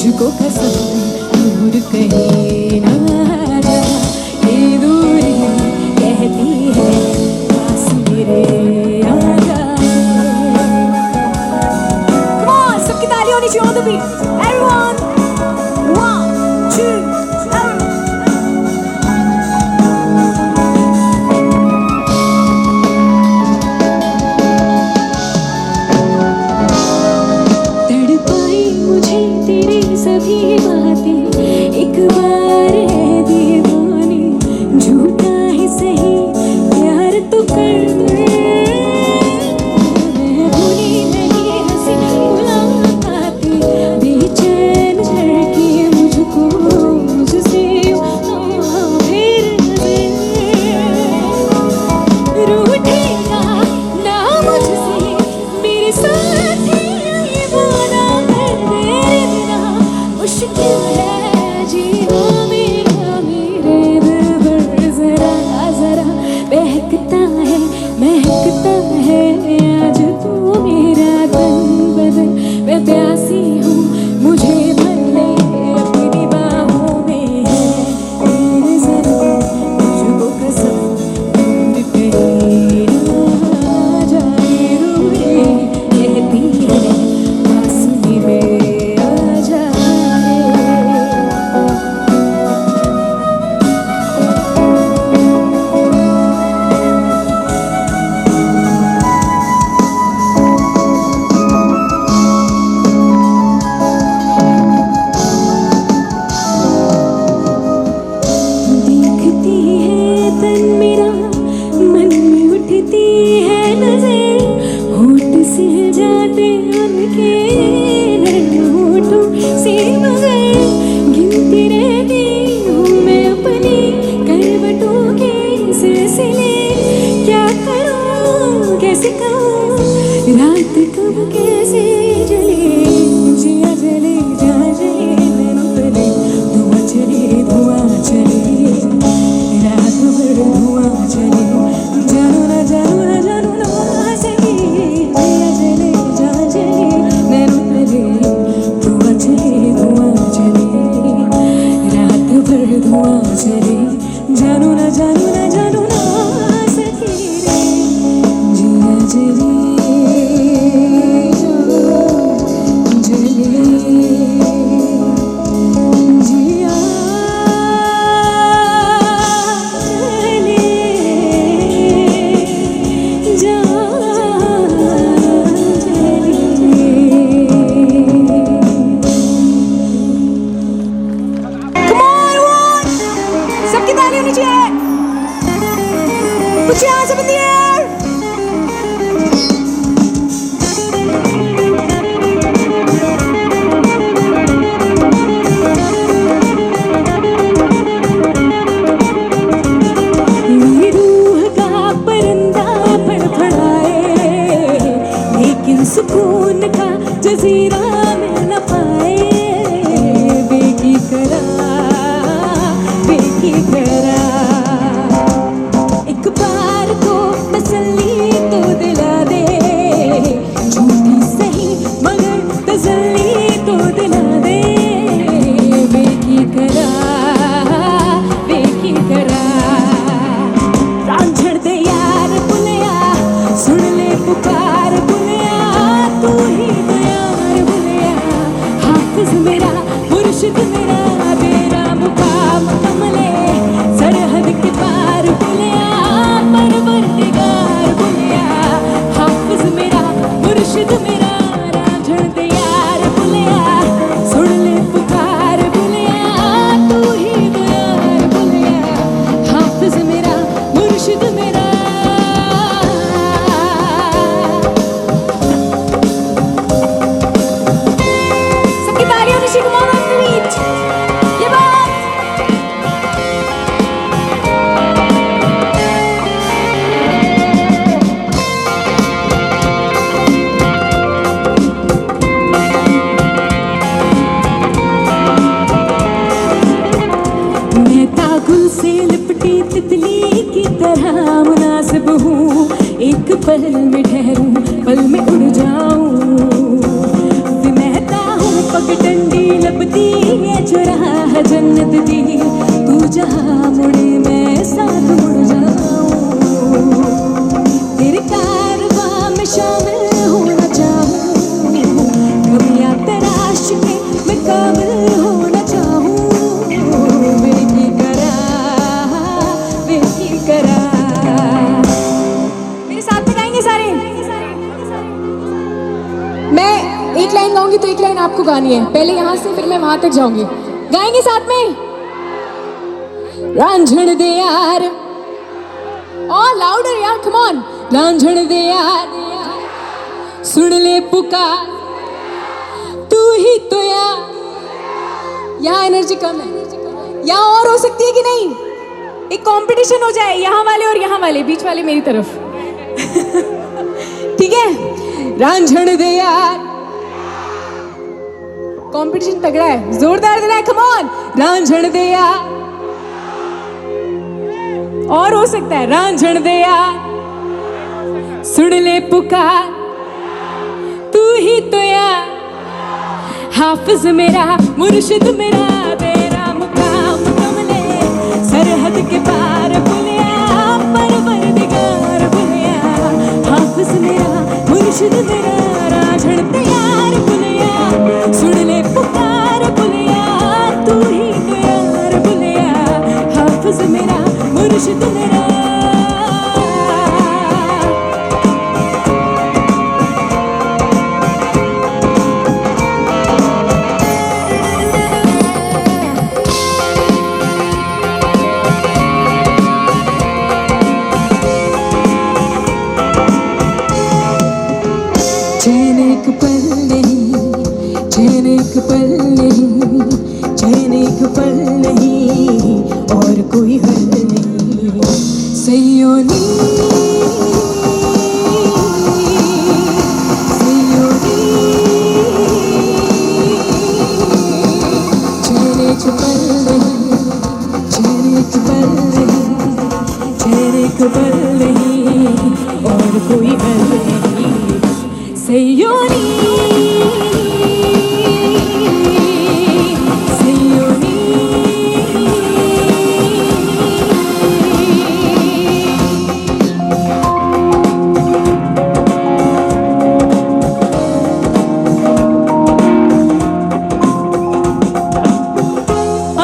मुझको कसम दूर कहीं ना जा, ये दूरी कहती है पास मेरे आ जा। Come on, सबकी ताली होनी चाहिए on the beat. Everyone, 1, 2. रात कब कैसे जले, जिया जले जा जले, नैनों तले धुआं चले रात भर धुआं चले, जानू ना सके, जिया जले जा जले, नैनों तले धुआं चले रात भर धुआं चले, जानू ना सके रे, जिया जले Put your hands up in the air! मेरी रूह का परिंदा फड़फड़ाए, लेकिन सुकून का जजीरा मिल न पाए, बेकी करा तसल्ली तो दिला दे, झूठी सही मगर तसल्ली तो दिला दे, बेकी करा रांझड़ दे यार बुलिया, सुन ले पुकार बुलिया, तू ही तो यार बुलिया, हाफिज मेरा मुर्शिद मेरा, तेरा मुकाम कमले सरहद के पार बुलिया, परवरदिगार बुलिया, हाफिज मेरा मुर्शिद मेरा, रांझड़ दे यार बुलिया, सुन ले पुकार बुलिया, तू ही तो यार बुलिया, हाफिज मेरा मुर्शिद मेरा। सबकी तालियों से come on the beat, ये बात गुल से लिपटी तितली की तरह मुनासिब हूँ, एक पल में ठहरूं, पल में उड़ जाऊं, महता हूँ पगडंडी लपती ये चुरा है जन्नत दी, तू जहाँ मुड़े मैं साथ मुड़ जाऊं, तेरे कारवां में शामिल होना चाहूं, कमियां तराश के मैं काबिल होना चाहूं, बेकी करा मेरे साथ में गाएंगे सारे। मैं एक लाइन गाऊंगी तो एक लाइन आपको गानी है, पहले यहाँ से फिर मैं वहां तक जाऊंगी, गाएंगे साथ में। रांझण दे यार, और लाउडर यार, कम ऑन। रांझण दे यार, सुन ले पुकार, तू ही तो यार। यहाँ एनर्जी कम है, यहाँ और हो सकती है कि नहीं? एक कंपटीशन हो जाए, यहाँ वाले और यहाँ वाले, बीच वाले मेरी तरफ। ठीक है, रांझण दे यार, कंपटीशन तगड़ा है, जोरदार देना है, कम ऑन। रांझण दे यार, और हो सकता है। रांझण दे यार, सुन ले पुकार, तू ही तो यार, हाफिज मेरा, मुर्शिद मेरा, तेरा मुकाम कमले, सरहद के पार बुलिया, परवरदिगार बुलिया, हाफिज मेरा, मुर्शिद मेरा, रांझण दे यार बुलिया, सुन ले पुकार बुलिया, तू ही तो यार बुलिया, हाफिज मेरा, मुर्शिद मेरा। चैन एक पल नहीं, चैन एक पल नहीं, चैन एक पल नहीं, और कोई हल नहीं, सैयोनी सैयोनी, चैन एक पल नहीं, चैन एक पल नहीं, चैन एक पल नहीं, और कोई हल नहीं, सैयोनी सैयोनी।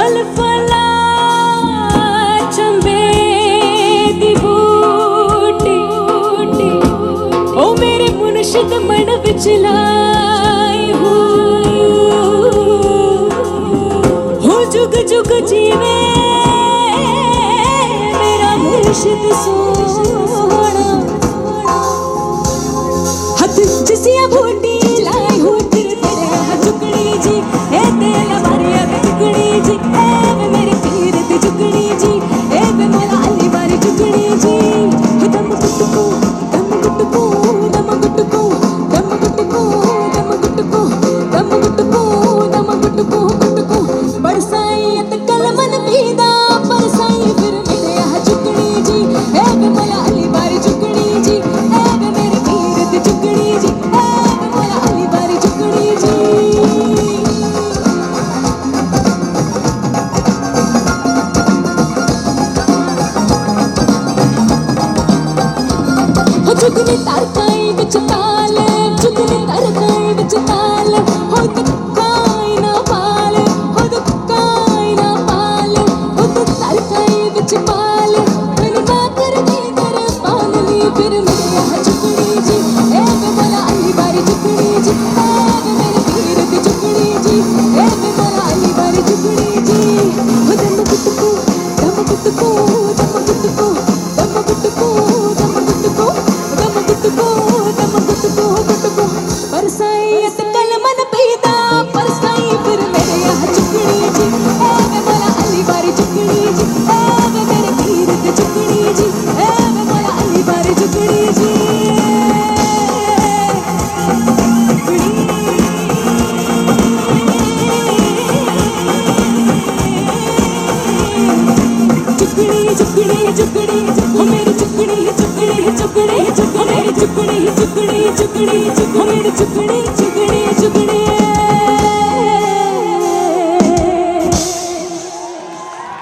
अलफला चंबे दी बूटी, ओ मेरे मुर्शिद मन विच लाई हो जुग जुग जीवे मेरा मुर्शिद सोना, हथ जिसिया बूटी लाई हो तेरे तेरे चुकड़ी जी, ए तेला मारिया चुकड़ी जी, ए वे मेरे पीर दी चुकड़ी जी, ए वे मौला अली बारी चुकड़ी जी, दम गुटको दम गुटको दम गुटको दम गुटको दम गुटको दम गुटको दम गुटको गुटको, बरसाई कल मन पीदा बरसाई फिर मेरे यहाँ चुकड़ी जी, ए वे मौला अली बारी चुकड़ी जी, ए वे मेरे पीर दी चुकड़ी जी, ए वे मौला अली बारी चुकड़ी जी।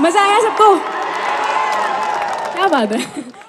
मजा आया सबको? क्या बात है।